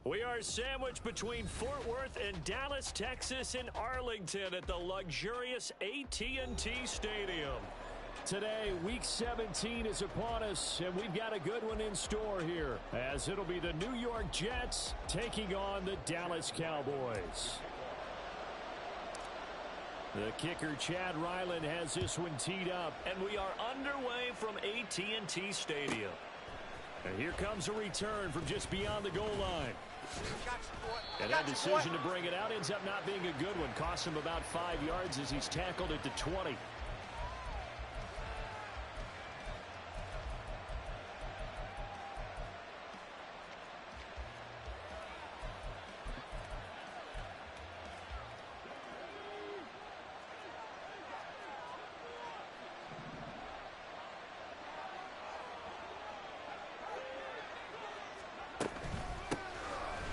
We are sandwiched between Fort Worth and Dallas, Texas, and Arlington at the luxurious AT&T Stadium. Today, Week 17 is upon us, and we've got a good one in store here, as it'll be the New York Jets taking on the Dallas Cowboys. The kicker, Chad Ryland, has this one teed up, and we are underway from AT&T Stadium. And here comes a return from just beyond the goal line. And that decision to bring it out ends up not being a good one. Costs him about 5 yards as he's tackled at the 20.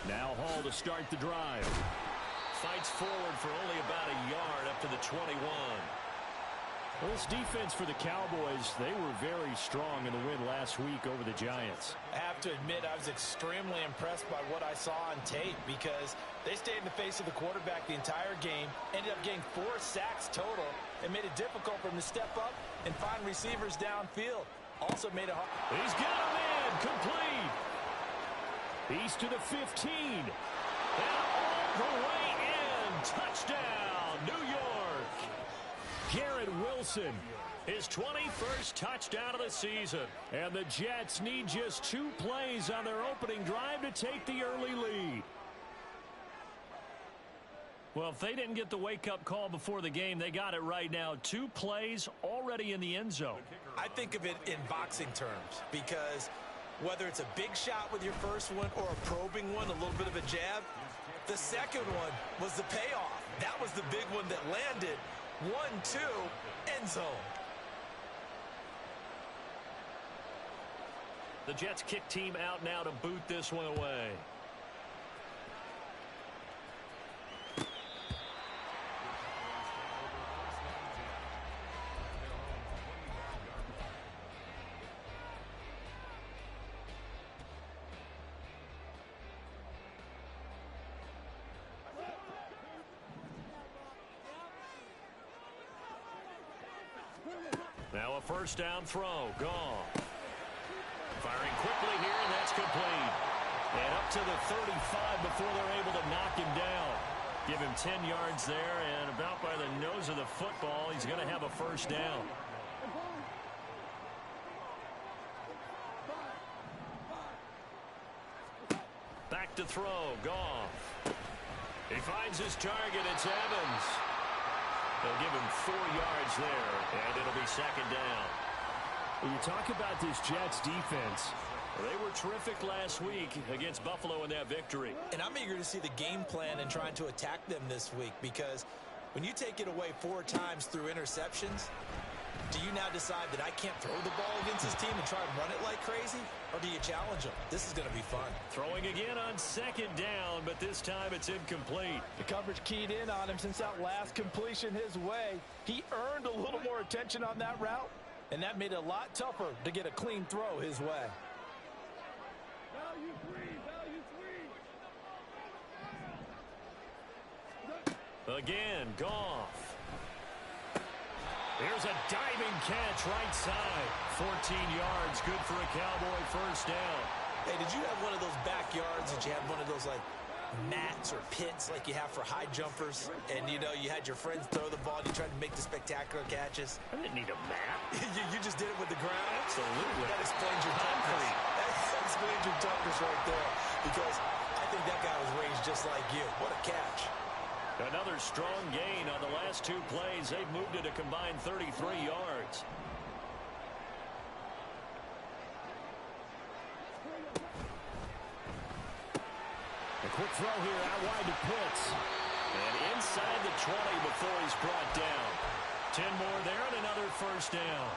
Now Hall to start the drive. Fights forward for only about a yard up to the 21. Well, this defense for the Cowboys, they were very strong in the win last week over the Giants. I have to admit, I was extremely impressed by what I saw on tape because they stayed in the face of the quarterback the entire game, ended up getting 4 sacks total, and made it difficult for him to step up and find receivers downfield. Also made it hard. He's got him in, complete. He's to the 15. And all the way in. Touchdown, New York. Garrett Wilson, his 21st touchdown of the season. And the Jets need just 2 plays on their opening drive to take the early lead. Well, if they didn't get the wake-up call before the game, they got it right now. 2 plays already in the end zone. I think of it in boxing terms because whether it's a big shot with your first one or a probing one, a little bit of a jab, the second one was the payoff. That was the big one that landed. 1-2, end zone. The Jets kick team out now to boot this one away. Now a first down throw. Gone. Firing quickly here, and that's complete. And up to the 35 before they're able to knock him down. Give him 10 yards there, and about by the nose of the football, he's going to have a first down. Back to throw. Goff. He finds his target. It's Evans. They'll give him 4 yards there, and it'll be second down. When you talk about this Jets defense, they were terrific last week against Buffalo in that victory. And I'm eager to see the game plan and trying to attack them this week because when you take it away 4 times through interceptions, do you now decide that I can't throw the ball against this team and try and run it like crazy? Or do you challenge them? This is going to be fun. Throwing again on second down, but this time it's incomplete. The coverage keyed in on him since that last completion his way. He earned a little more attention on that route, and that made it a lot tougher to get a clean throw his way. Value three. Again, Goff. Here's a diving catch right side. 14 yards, good for a Cowboy first down. Hey, did you have one of those backyards that you had one of those, like, mats or pits like you have for high jumpers? And, you know, you had your friends throw the ball and you tried to make the spectacular catches? I didn't need a mat. you just did it with the ground? Absolutely. That explains your toughness. That explains your toughness right there. Because I think that guy was raised just like you. What a catch. Another strong gain on the last 2 plays. They've moved it a combined 33 yards. a quick throw here out wide to Pitts. And inside the 20 before he's brought down. 10 more there and another first down.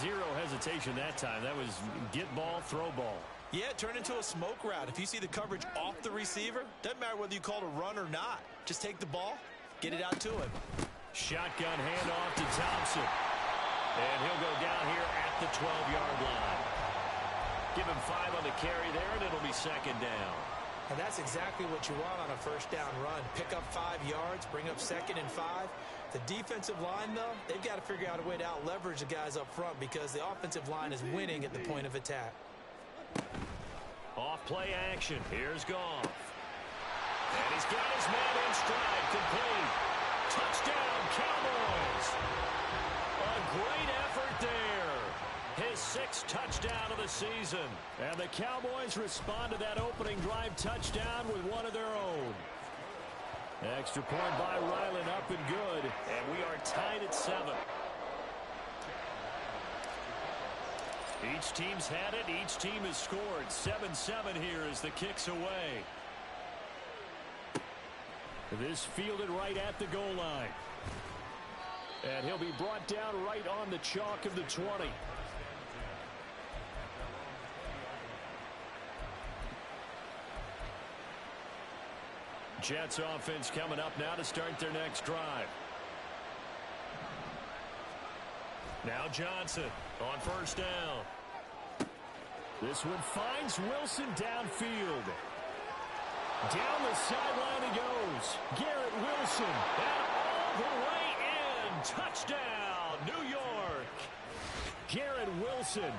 0 hesitation that time. That was get ball, throw ball. Yeah, it turned into a smoke route. If you see the coverage off the receiver, doesn't matter whether you call it a run or not. Just take the ball, get it out to him. Shotgun handoff to Thompson. And he'll go down here at the 12-yard line. Give him 5 on the carry there, and it'll be second down. And that's exactly what you want on a first down run. Pick up 5 yards, bring up 2nd and 5. The defensive line, though, they've got to figure out a way to out-leverage the guys up front because the offensive line is winning at the point of attack. Off play action. Here's Goff. And he's got his man in stride. Complete. Touchdown, Cowboys. A great effort there. His 6th touchdown of the season. And the Cowboys respond to that opening drive touchdown with one of their own. Extra point by Ryland, up and good. And we are tied at 7. Each team's had it. Each team has scored. 7-7 here as the kick's away. This fielded right at the goal line. And he'll be brought down right on the chalk of the 20. Jets offense coming up now to start their next drive. Now Johnson on first down. This one finds Wilson downfield. Down the sideline he goes. Garrett Wilson. And all the way in. Touchdown, New York. Garrett Wilson.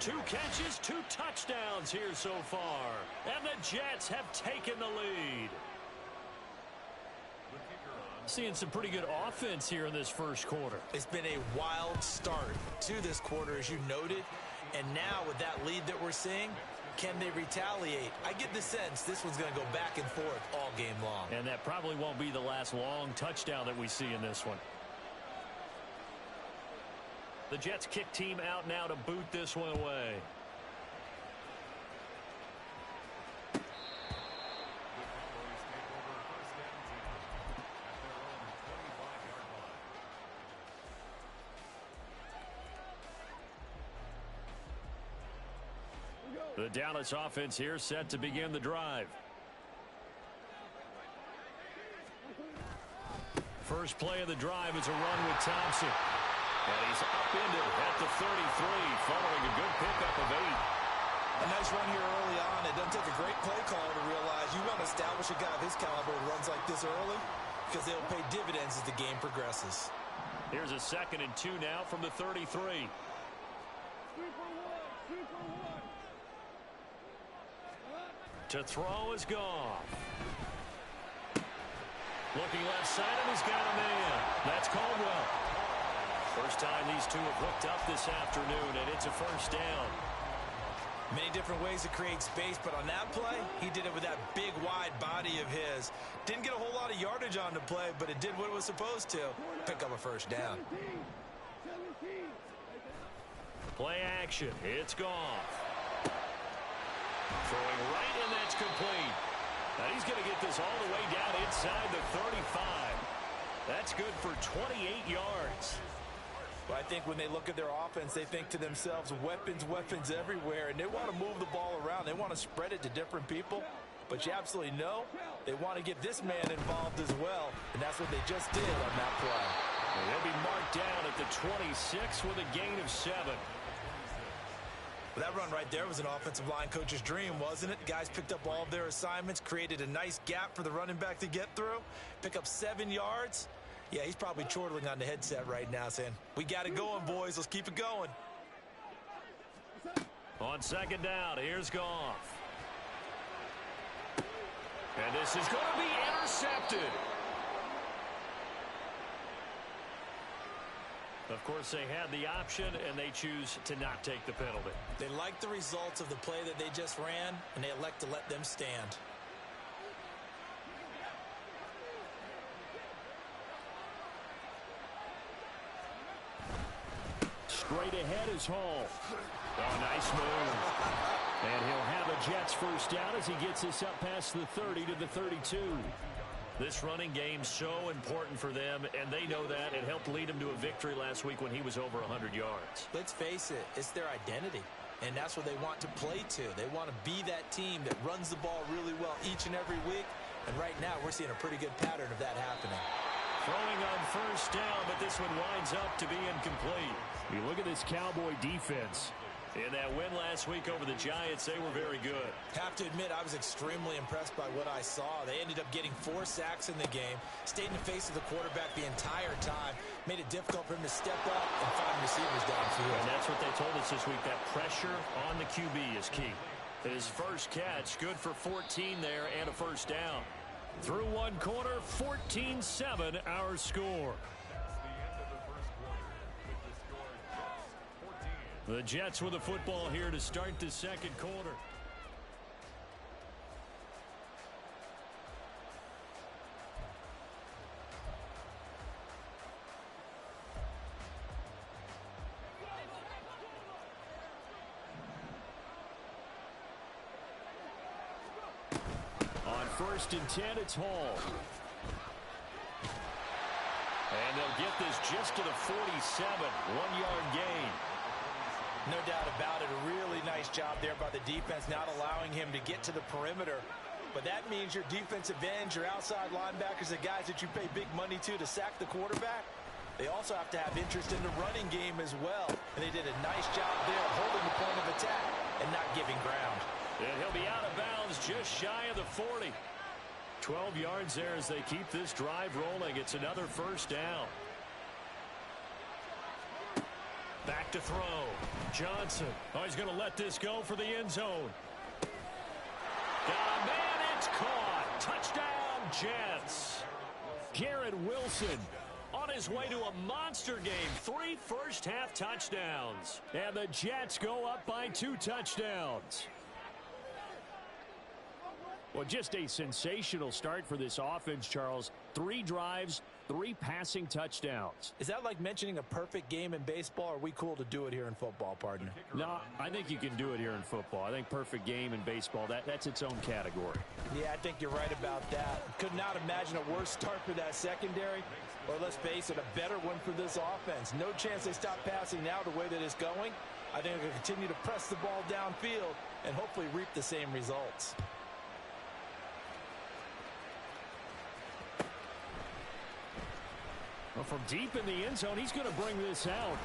2 catches, 2 touchdowns here so far. And the Jets have taken the lead. Seeing some pretty good offense here in this first quarter. It's been a wild start to this quarter, as you noted. And now with that lead that we're seeing, can they retaliate? I get the sense this one's going to go back and forth all game long. And that probably won't be the last long touchdown that we see in this one. The Jets kick team out now to boot this one away. The Dallas offense here set to begin the drive. First play of the drive is a run with Thompson. And he's upended at the 33 following a good pickup of 8. A nice run here early on. It doesn't take a great play caller to realize you want to establish a guy of his caliber who runs like this early because they'll pay dividends as the game progresses. Here's a 2nd and 2 now from the 33. To throw is Goff. Looking left side, and he's got a man. That's Caldwell. First time these two have hooked up this afternoon, and it's a first down. Many different ways to create space, but on that play, he did it with that big, wide body of his. Didn't get a whole lot of yardage on the play, but it did what it was supposed to. Pick up a first down. Play action. It's Goff. Throwing right, and that's complete. Now he's going to get this all the way down inside the 35. That's good for 28 yards. Well, I think when they look at their offense, they think to themselves, weapons, weapons everywhere, and they want to move the ball around. They want to spread it to different people, but you absolutely know they want to get this man involved as well, and that's what they just did on that play. And they'll be marked down at the 26 with a gain of 7. That run right there was an offensive line coach's dream, wasn't it? Guys picked up all of their assignments, created a nice gap for the running back to get through, pick up 7 yards. Yeah, he's probably chortling on the headset right now saying, we got it going, boys. Let's keep it going. On 2nd down, here's Goff. And this is going to be intercepted. Of course, they had the option, and they choose to not take the penalty. They like the results of the play that they just ran, and they elect to let them stand. Straight ahead is Hall. Oh, nice move. And he'll have a Jets first down as he gets this up past the 30 to the 32. This running game's so important for them, and they know that. It helped lead them to a victory last week when he was over 100 yards. Let's face it, it's their identity, and that's what they want to play to. They want to be that team that runs the ball really well each and every week, and right now we're seeing a pretty good pattern of that happening. Throwing on first down, but this one winds up to be incomplete. You look at this Cowboy defense. In that win last week over the Giants, they were very good. Have to admit, I was extremely impressed by what I saw. They ended up getting 4 sacks in the game, stayed in the face of the quarterback the entire time, made it difficult for him to step up and find receivers downfield. And that's what they told us this week, that pressure on the QB is key. His first catch, good for 14 there and a first down. Through one quarter, 14-7 our score. The Jets with the football here to start the second quarter. On 1st and 10, it's Hall. And they'll get this just to the 47, 1-yard gain. No doubt about it. A really nice job there by the defense, not allowing him to get to the perimeter. But that means your defensive ends, your outside linebackers, the guys that you pay big money to sack the quarterback, they also have to have interest in the running game as well. And they did a nice job there holding the point of attack and not giving ground. And he'll be out of bounds just shy of the 40. 12 yards there as they keep this drive rolling. It's another first down. Back to throw. Johnson. Oh, he's going to let this go for the end zone. Got a man. It's caught. Touchdown, Jets. Garrett Wilson on his way to a monster game. 3 first-half touchdowns. And the Jets go up by 2 touchdowns. Well, just a sensational start for this offense, Charles. 3 drives, 3 passing touchdowns. Is that like mentioning a perfect game in baseball? Or are we cool to do it here in football, partner? No, I think you can do it here in football. I think perfect game in baseball, that's its own category. Yeah, I think you're right about that. Could not imagine a worse start for that secondary. Or let's face it, a better one for this offense. No chance they stop passing now the way that it's going. I think they'll continue to press the ball downfield and hopefully reap the same results. Well, from deep in the end zone, he's going to bring this out.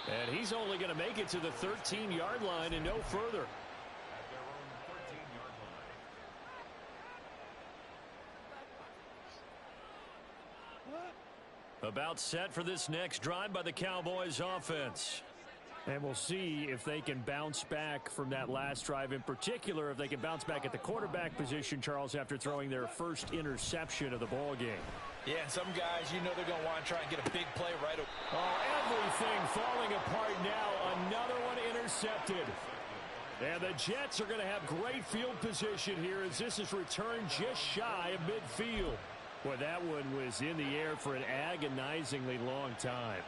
And he's only going to make it to the 13-yard line and no further. About set for this next drive by the Cowboys offense. And we'll see if they can bounce back from that last drive. In particular, if they can bounce back at the quarterback position, Charles, after throwing their first interception of the ball game. Yeah, and some guys, you know they're going to want to try and get a big play right away. Oh, everything falling apart now. Another one intercepted. And the Jets are going to have great field position here as this is returned just shy of midfield. Boy, that one was in the air for an agonizingly long time.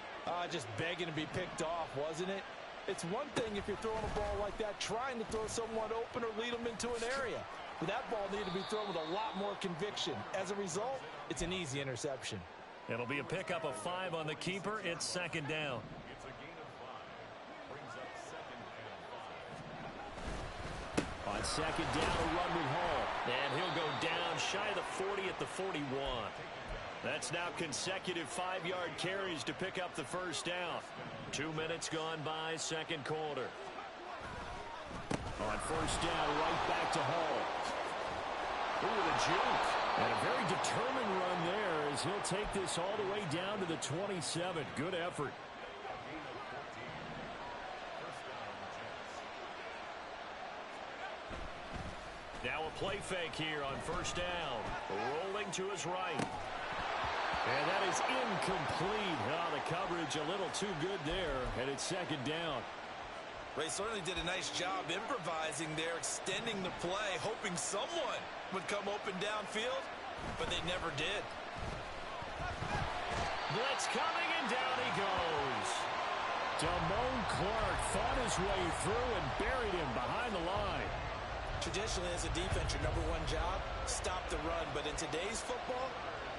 Just begging to be picked off, wasn't it? It's one thing if you're throwing a ball like that, trying to throw someone open or lead them into an area. But that ball needed to be thrown with a lot more conviction. As a result, it's an easy interception. It'll be a pickup of 5 on the keeper. It's second down. On second down, a run with Hall. And he'll go down shy of the 40 at the 41. That's now consecutive 5-yard carries to pick up the first down. 2 minutes gone by, second quarter. On first down, right back to Hall. Ooh, the juke. And a very determined run there as he'll take this all the way down to the 27. Good effort. Now a play fake here on first down. Rolling to his right. And that is incomplete. Oh, the coverage a little too good there, and it's second down. Ray certainly did a nice job improvising there, extending the play, hoping someone would come open downfield, but they never did. Blitz coming, and down he goes. Damone Clark fought his way through and buried him behind the line. Traditionally, as a defense, your #1 job, stop the run. But in today's football,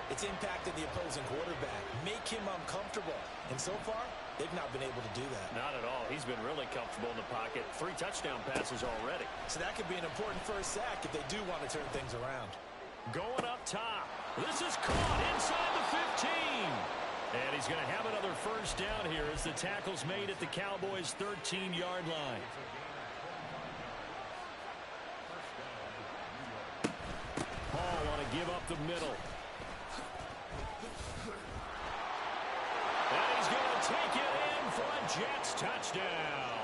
it's impacted the opposing quarterback. Make him uncomfortable. And so far, they've not been able to do that. Not at all. He's been really comfortable in the pocket. 3 touchdown passes already. So that could be an important first sack if they do want to turn things around. Going up top. This is caught inside the 15. And he's going to have another first down here as the tackle's made at the Cowboys' 13-yard line. Hall want to give up the middle. And he's going to take it in for a Jets touchdown.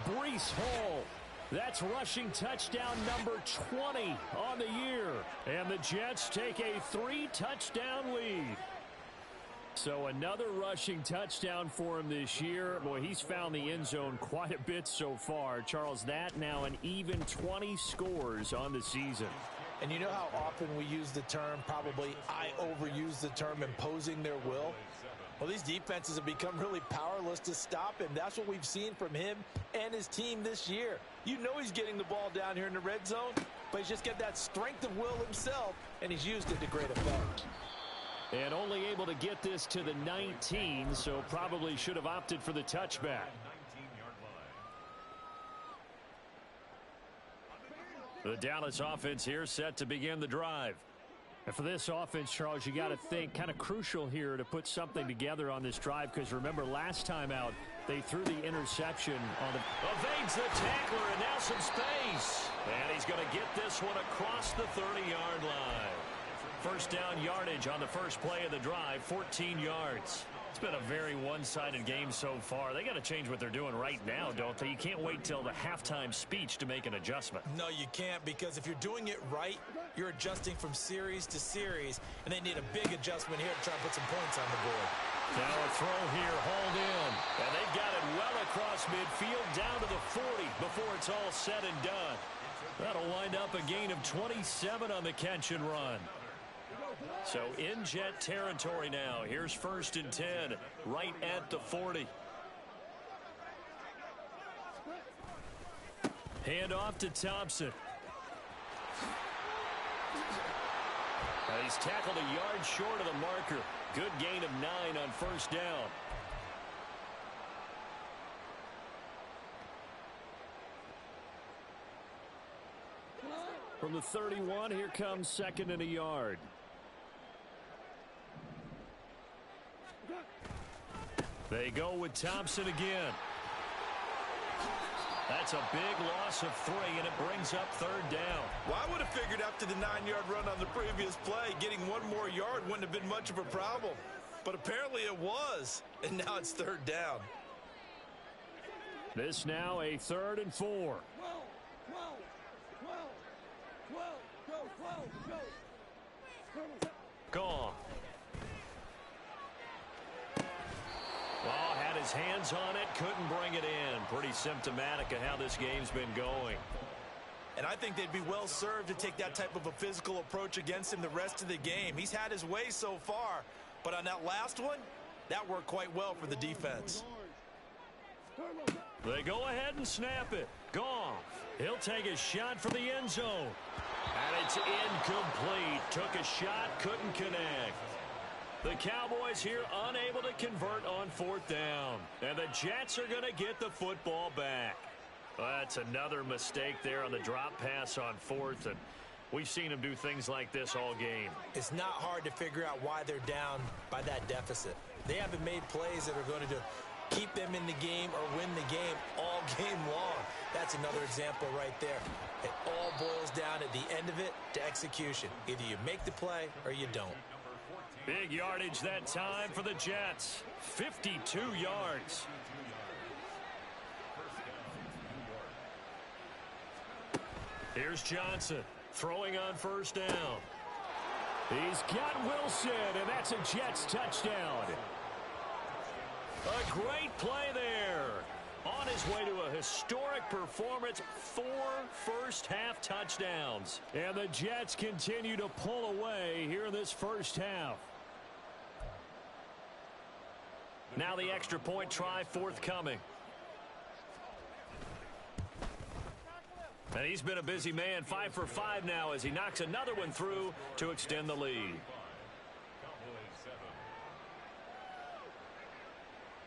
Breece Hall. That's rushing touchdown number 20 on the year. And the Jets take a 3-touchdown lead. So another rushing touchdown for him this year. Boy, he's found the end zone quite a bit so far. Charles, that now an even 20 scores on the season. And you know how often we use the term, probably I overuse the term, imposing their will? Well, these defenses have become really powerless to stop him. That's what we've seen from him and his team this year. You know he's getting the ball down here in the red zone, but he's just got that strength of will himself, and he's used it to great effect. And only able to get this to the 19, so probably should have opted for the touchback. The Dallas offense here set to begin the drive. And for this offense, Charles, you got to think kind of crucial here to put something together on this drive, because remember last time out they threw the interception on the evades the tackler, and now some space, and he's going to get this one across the 30-yard line. First down yardage on the first play of the drive, 14 yards. It's been a very one-sided game so far. They got to change what they're doing right now, don't they? You can't wait till the halftime speech to make an adjustment. No, you can't, because if you're doing it right, you're adjusting from series to series, and they need a big adjustment here to try and put some points on the board. Now a throw here, hauled in, and they've got it well across midfield down to the 40 before it's all said and done. That'll wind up a gain of 27 on the catch and run. So in Jet territory now. Here's 1st and 10 right at the 40. Hand off to Thompson. And he's tackled a yard short of the marker. Good gain of 9 on first down. From the 31, here comes 2nd and a yard. They go with Thompson again. That's a big loss of 3, and it brings up 3rd down. Well, I would have figured after the 9-yard run on the previous play, getting 1 more yard wouldn't have been much of a problem. But apparently it was, and now it's 3rd down. This now a 3rd and 4. Gone. Well, had his hands on it, couldn't bring it in. Pretty symptomatic of how this game's been going. And I think they'd be well served to take that type of a physical approach against him the rest of the game. He's had his way so far, but on that last one, that worked quite well for the defense. They go ahead and snap it. Goff. He'll take a shot for the end zone. And it's incomplete. Took a shot, couldn't connect. The Cowboys here unable to convert on 4th down. And the Jets are going to get the football back. That's another mistake there on the drop pass on 4th. And we've seen them do things like this all game. It's not hard to figure out why they're down by that deficit. They haven't made plays that are going to keep them in the game or win the game all game long. That's another example right there. It all boils down at the end of it to execution. Either you make the play or you don't. Big yardage that time for the Jets. 52 yards. Here's Johnson throwing on 1st down. He's got Wilson, and that's a Jets touchdown. A great play there. On his way to a historic performance, 4 first-half touchdowns. And the Jets continue to pull away here in this first half. Now the extra point try forthcoming. And he's been a busy man, 5 for 5 now as he knocks another one through to extend the lead.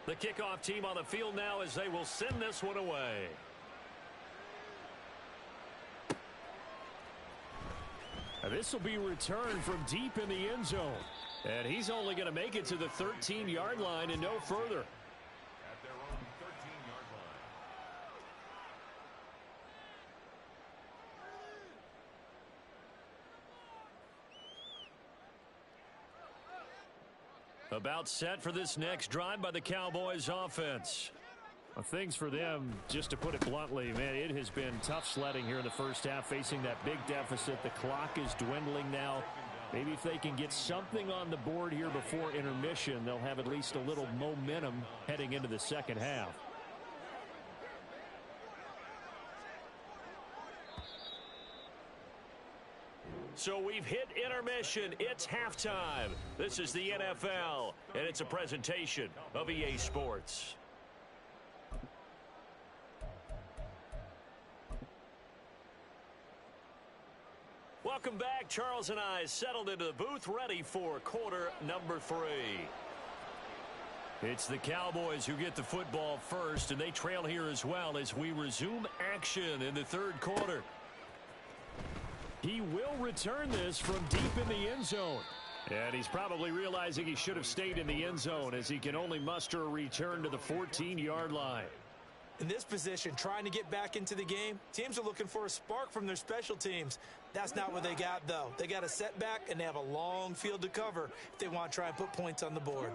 The kickoff team on the field now as they will send this one away. This will be returned from deep in the end zone. And he's only going to make it to the 13-yard line and no further. At their own 13-yard line. About set for this next drive by the Cowboys offense. Things for them, just to put it bluntly, man, it has been tough sledding here in the first half, facing that big deficit. The clock is dwindling now. Maybe if they can get something on the board here before intermission, they'll have at least a little momentum heading into the second half. So we've hit intermission. It's halftime. This is the NFL, and it's a presentation of EA Sports. Welcome back. Charles and I settled into the booth, ready for quarter number 3. It's the Cowboys who get the football first, and they trail here as well as we resume action in the third quarter. He will return this from deep in the end zone. And he's probably realizing he should have stayed in the end zone as he can only muster a return to the 14-yard line. In this position, trying to get back into the game, teams are looking for a spark from their special teams. That's not what they got, though. They got a setback, and they have a long field to cover if they want to try and put points on the board.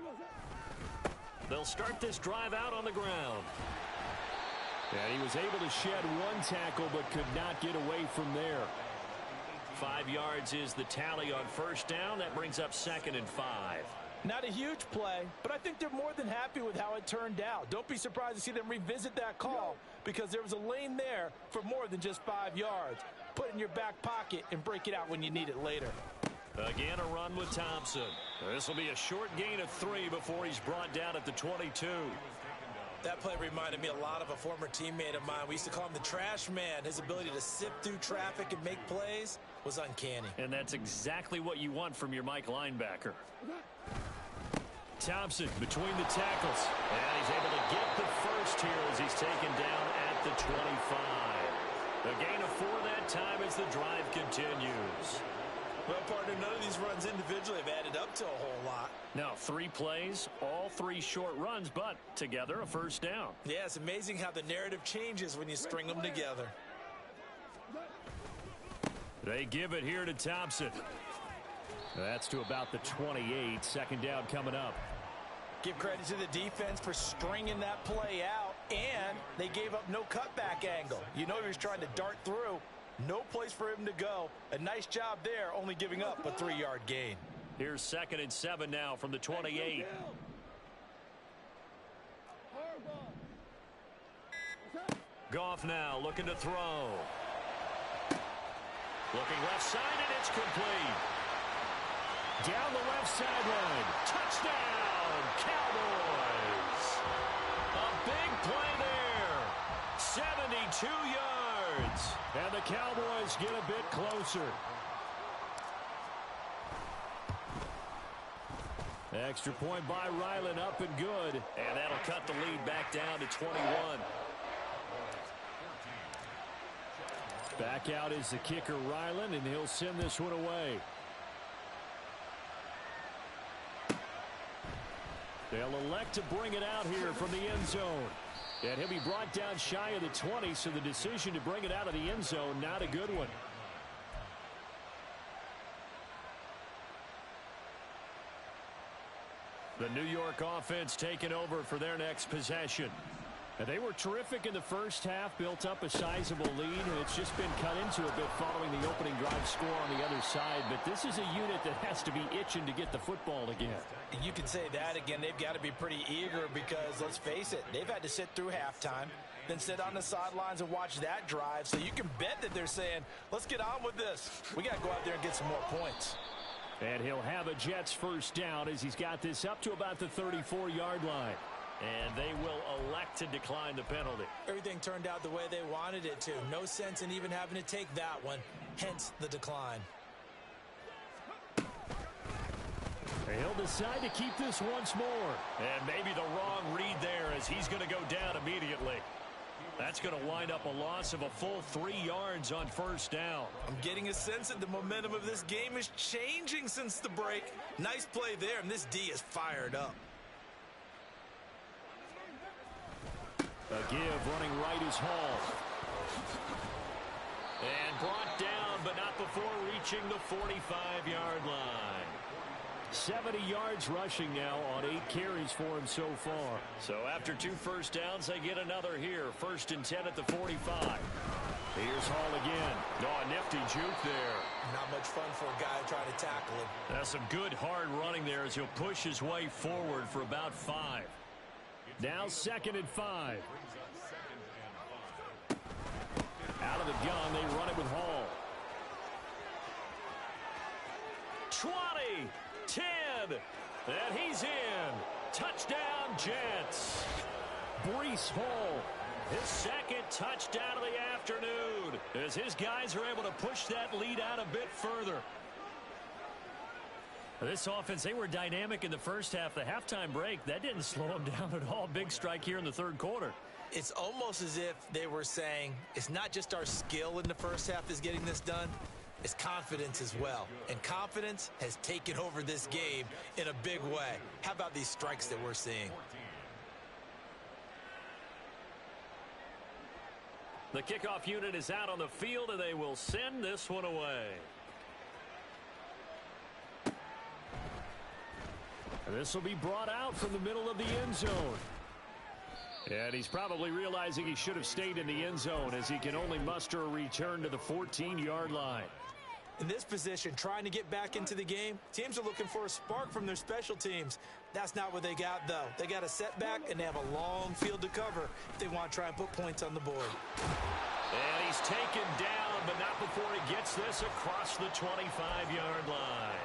They'll start this drive out on the ground. And he was able to shed one tackle but could not get away from there. 5 yards is the tally on first down. That brings up 2nd and 5. Not a huge play, but I think they're more than happy with how it turned out. Don't be surprised to see them revisit that call because there was a lane there for more than just 5 yards. Put it in your back pocket and break it out when you need it later. Again, a run with Thompson. This will be a short gain of 3 before he's brought down at the 22. That play reminded me a lot of a former teammate of mine. We used to call him the trash man. His ability to sift through traffic and make plays was uncanny. And that's exactly what you want from your Mike linebacker. Thompson between the tackles. And he's able to get the first here as he's taken down at the 25. A gain of 4 that time as the drive continues. Well, partner, none of these runs individually have added up to a whole lot. Now, 3 plays, all 3 short runs, but together a first down. Yeah, it's amazing how the narrative changes when you string them together. They give it here to Thompson. That's to about the 28. 2nd down coming up. Give credit to the defense for stringing that play out, and they gave up no cutback angle. You know he was trying to dart through. No place for him to go. A nice job there, only giving up a 3-yard gain. Here's 2nd and 7 now from the 28. Goff now looking to throw. Looking left side, and it's complete. Down the left sideline. Touchdown, Cowboys. A big play there. 72 yards. And the Cowboys get a bit closer. Extra point by Ryland, up and good. And that'll cut the lead back down to 21. Back out is the kicker, Ryland, and he'll send this one away. They'll elect to bring it out here from the end zone. And he'll be brought down shy of the 20, so the decision to bring it out of the end zone, not a good one. The New York offense taking over for their next possession. And they were terrific in the first half, built up a sizable lead, and it's just been cut into a bit following the opening drive score on the other side. But this is a unit that has to be itching to get the football again. And you can say that again. They've got to be pretty eager because, let's face it, they've had to sit through halftime, then sit on the sidelines and watch that drive. So you can bet that they're saying, let's get on with this. We got to go out there and get some more points. And he'll have a Jets first down as he's got this up to about the 34-yard line. And they will elect to decline the penalty. Everything turned out the way they wanted it to. No sense in even having to take that one, hence the decline. He'll decide to keep this once more. And maybe the wrong read there as he's going to go down immediately. That's going to wind up a loss of a full 3 yards on first down. I'm getting a sense that the momentum of this game is changing since the break. Nice play there, and this D is fired up. A give running right is Hall. And brought down, but not before reaching the 45-yard line. 70 yards rushing now on 8 carries for him so far. So after 2 first downs, they get another here. 1st and 10 at the 45. Here's Hall again. Oh, a nifty juke there. Not much fun for a guy trying to tackle him. That's some good hard running there as he'll push his way forward for about 5. Now 2nd and 5. Out of the gun, they run it with Hall. 20, 10, and he's in. Touchdown, Jets. Breece Hall, his 2nd touchdown of the afternoon, as his guys are able to push that lead out a bit further. This offense, they were dynamic in the first half. The halftime break, that didn't slow them down at all. Big strike here in the 3rd quarter. It's almost as if they were saying, it's not just our skill in the first half that's getting this done, it's confidence as well. And confidence has taken over this game in a big way. How about these strikes that we're seeing? The kickoff unit is out on the field, and they will send this one away. And this will be brought out from the middle of the end zone. And he's probably realizing he should have stayed in the end zone as he can only muster a return to the 14-yard line. In this position, trying to get back into the game, teams are looking for a spark from their special teams. That's not what they got, though. They got a setback, and they have a long field to cover if they want to try and put points on the board. And he's taken down, but not before he gets this across the 25-yard line.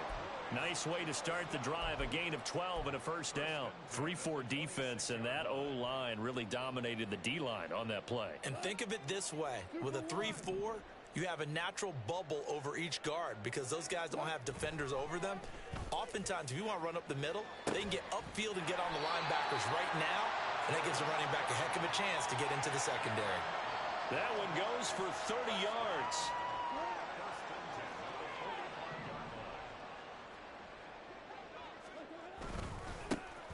Nice way to start the drive, a gain of 12 and a first down. 3-4 defense, and that O-line really dominated the D-line on that play. And think of it this way. With a 3-4, you have a natural bubble over each guard because those guys don't have defenders over them. Oftentimes, if you want to run up the middle, they can get upfield and get on the linebackers right now, and that gives the running back a heck of a chance to get into the secondary. That one goes for 30 yards.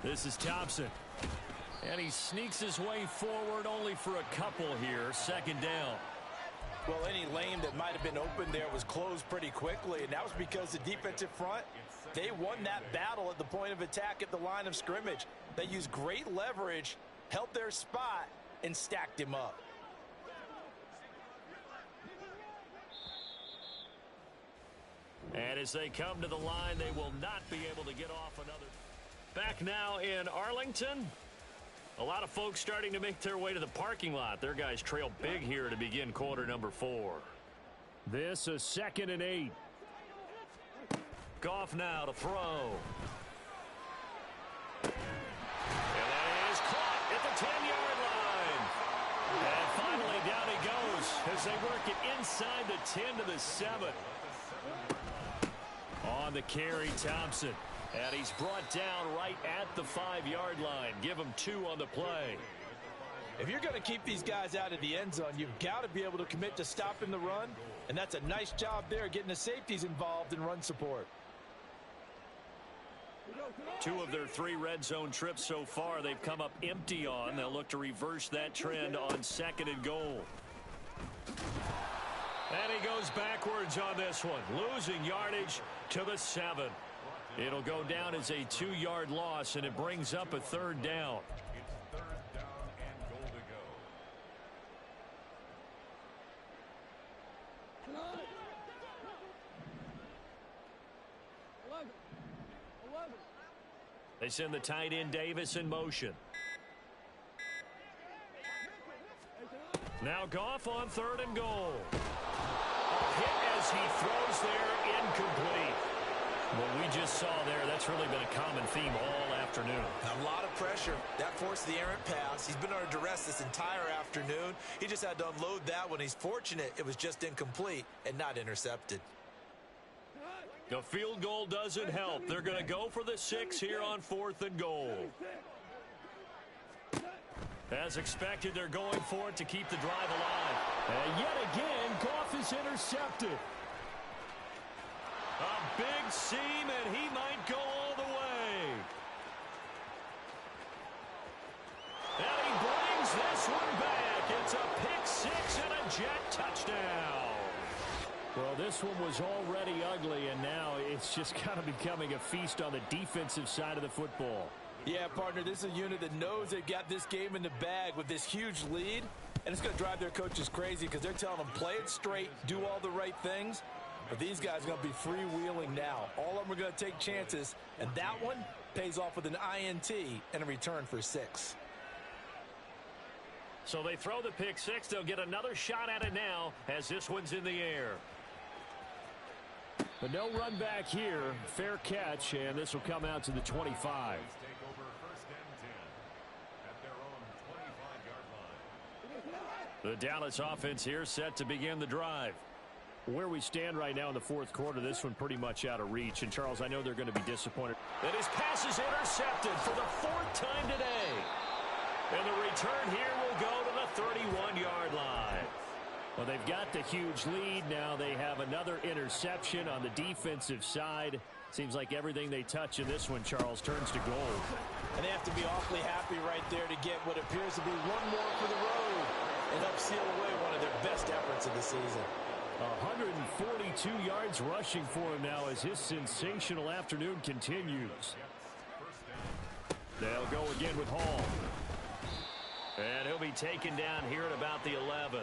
This is Thompson. And he sneaks his way forward only for a couple here. 2nd down. Well, any lane that might have been open there was closed pretty quickly, and that was because the defensive front, they won that battle at the point of attack at the line of scrimmage. They used great leverage, held their spot, and stacked him up. And as they come to the line, they will not be able to get off another. Back now in Arlington. A lot of folks starting to make their way to the parking lot. Their guys trail big here to begin quarter number 4. This is 2nd and 8. Goff now to throw. And that is caught at the 10-yard line. And finally down he goes as they work it inside the 10 to the 7. On the carry, Thompson. And he's brought down right at the 5-yard line. Give him 2 on the play. If you're going to keep these guys out of the end zone, you've got to be able to commit to stopping the run. And that's a nice job there, getting the safeties involved in run support. 2 of their 3 red zone trips so far, they've come up empty on. They'll look to reverse that trend on 2nd and goal. And he goes backwards on this one, losing yardage to the 7. It'll go down as a 2-yard loss, and it brings up a 3rd down. It's 3rd down and goal to go. 11. They send the tight end Davis in motion. Now Goff on 3rd and goal. A hit as he throws there, incomplete. What we just saw there, that's really been a common theme all afternoon. A lot of pressure. That forced the errant pass. He's been under duress this entire afternoon. He just had to unload that one. He's fortunate it was just incomplete and not intercepted. The field goal doesn't help. They're going to go for the 6 here on 4th and goal. As expected, they're going for it to keep the drive alive. And yet again, Goff is intercepted. A big seam, and he might go all the way. And he brings this one back. It's a pick six and a Jet touchdown. Well, this one was already ugly, and now it's just kind of becoming a feast on the defensive side of the football. Yeah, partner, this is a unit that knows they've got this game in the bag with this huge lead, and it's going to drive their coaches crazy because they're telling them play it straight, do all the right things. But these guys are going to be freewheeling now. All of them are going to take chances, and that one pays off with an INT and a return for 6. So they throw the pick six. They'll get another shot at it now as this one's in the air. But no run back here. Fair catch, and this will come out to the 25. The Dallas offense here set to begin the drive. Where we stand right now in the fourth quarter, this one pretty much out of reach. And, Charles, I know they're going to be disappointed. And his pass is intercepted for the 4th time today. And the return here will go to the 31-yard line. Well, they've got the huge lead. Now they have another interception on the defensive side. Seems like everything they touch in this one, Charles, turns to gold. And they have to be awfully happy right there to get what appears to be one more for the road and help seal away one of their best efforts of the season. 142 yards rushing for him now as his sensational afternoon continues. They'll go again with Hall. And he'll be taken down here at about the 11.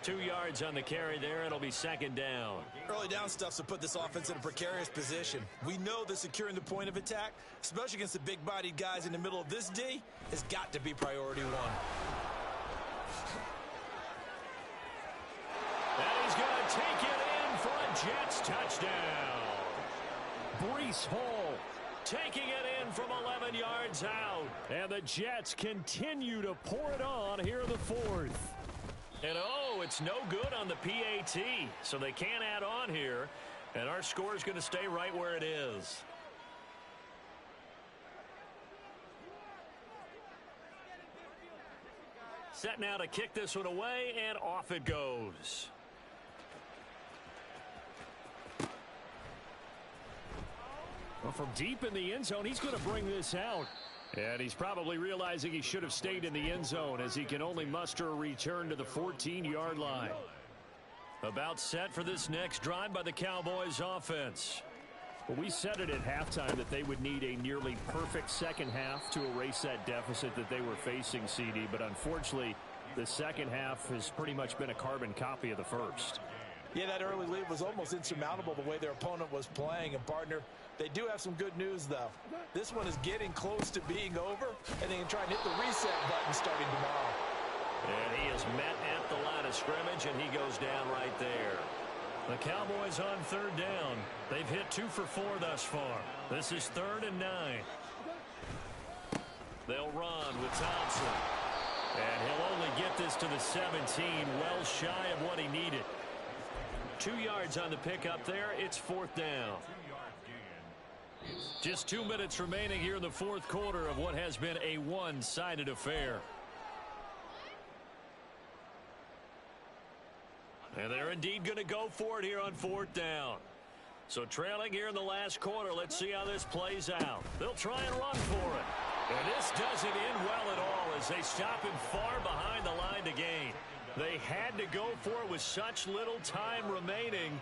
2 yards on the carry there. It'll be second down. Early down stuff to put this offense in a precarious position. We know that securing the point of attack, especially against the big-bodied guys in the middle of this D, has got to be priority one. And he's going to take it in for a Jets touchdown. Breece Hall taking it in from 11 yards out. And the Jets continue to pour it on here in the fourth. And oh, it's no good on the PAT, so they can't add on here. And our score is going to stay right where it is. Set now to kick this one away, and off it goes. Well, from deep in the end zone, he's going to bring this out. And he's probably realizing he should have stayed in the end zone as he can only muster a return to the 14-yard line. About set for this next drive by the Cowboys offense. Well, we said it at halftime that they would need a nearly perfect second half to erase that deficit that they were facing, CD. But unfortunately, the second half has pretty much been a carbon copy of the first. Yeah, that early lead was almost insurmountable the way their opponent was playing. And, partner, they do have some good news, though. This one is getting close to being over, and they can try and hit the reset button starting tomorrow. And he is met at the line of scrimmage, and he goes down right there. The Cowboys on third down. They've hit 2 for 4 thus far. This is 3rd and 9. They'll run with Thompson. And he'll only get this to the 17, well shy of what he needed. 2 yards on the pickup there. It's 4th down. Just 2 minutes remaining here in the fourth quarter of what has been a one-sided affair. And they're indeed going to go for it here on 4th down. So trailing here in the last quarter, let's see how this plays out. They'll try and run for it. And this doesn't end well at all as they stop him far behind the line to gain. They had to go for it with such little time remaining.